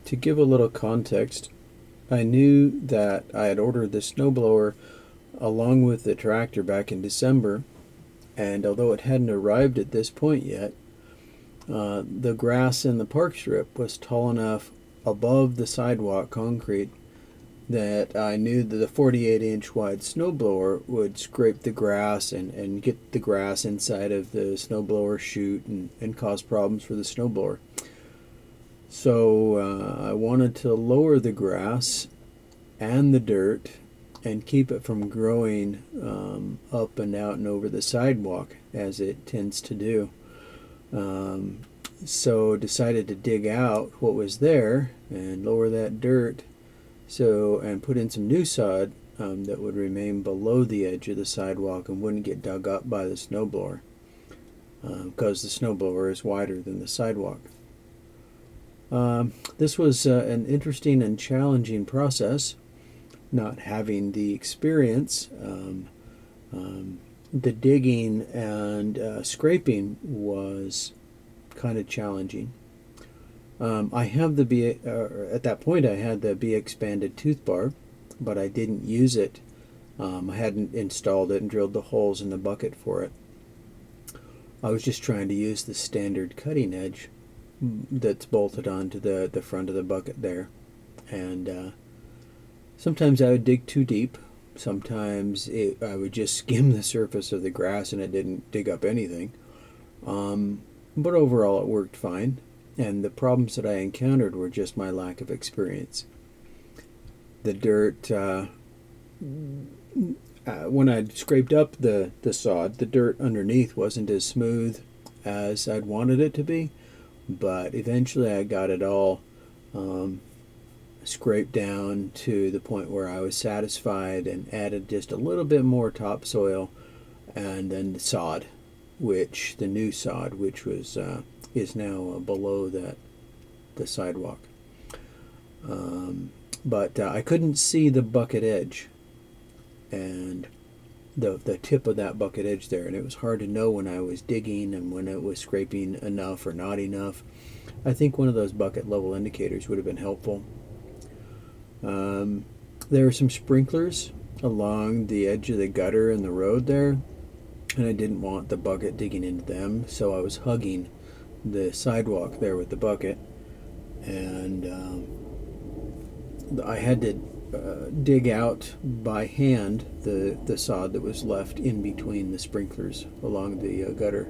To give a little context, I knew that I had ordered the snowblower along with the tractor back in December, and although it hadn't arrived at this point yet, the grass in the park strip was tall enough above the sidewalk concrete that I knew that the 48-inch wide snowblower would scrape the grass and get the grass inside of the snowblower chute and cause problems for the snowblower. So I wanted to lower the grass and the dirt and keep it from growing up and out and over the sidewalk as it tends to do. So decided to dig out what was there and lower that dirt, and put in some new sod that would remain below the edge of the sidewalk and wouldn't get dug up by the snowblower, because the snowblower is wider than the sidewalk. This was an interesting and challenging process, not having the experience. The digging and scraping was kind of challenging. I have at that point I had the B expanded tooth bar, but I didn't use it. I hadn't installed it and drilled the holes in the bucket for it. I was just trying to use the standard cutting edge that's bolted onto the front of the bucket there. And sometimes I would dig too deep. Sometimes I would just skim the surface of the grass and it didn't dig up anything. But overall it worked fine. And the problems that I encountered were just my lack of experience. The dirt, when I'd scraped up the sod, the dirt underneath wasn't as smooth as I'd wanted it to be. But eventually I got it all scraped down to the point where I was satisfied, and added just a little bit more topsoil and then the sod, the new sod, which was is now below the sidewalk. But I couldn't see the bucket edge and the tip of that bucket edge there, and it was hard to know when I was digging and when it was scraping enough or not enough. I think one of those bucket level indicators would have been helpful. There were some sprinklers along the edge of the gutter in the road there, and I didn't want the bucket digging into them, so I was hugging the sidewalk there with the bucket, and I had to dig out by hand the sod that was left in between the sprinklers along the gutter.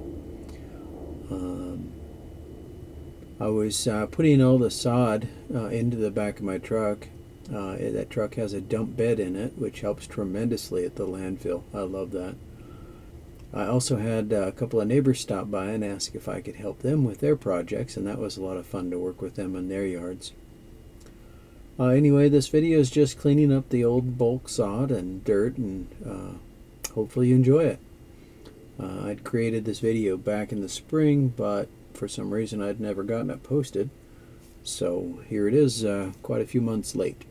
I was putting all the sod into the back of my truck. That truck has a dump bed in it, which helps tremendously at the landfill. I love that. I also had a couple of neighbors stop by and ask if I could help them with their projects, and that was a lot of fun to work with them in their yards. Anyway, this video is just cleaning up the old bulk sod and dirt, and hopefully you enjoy it. I'd created this video back in the spring, but for some reason I'd never gotten it posted. So here it is, quite a few months late.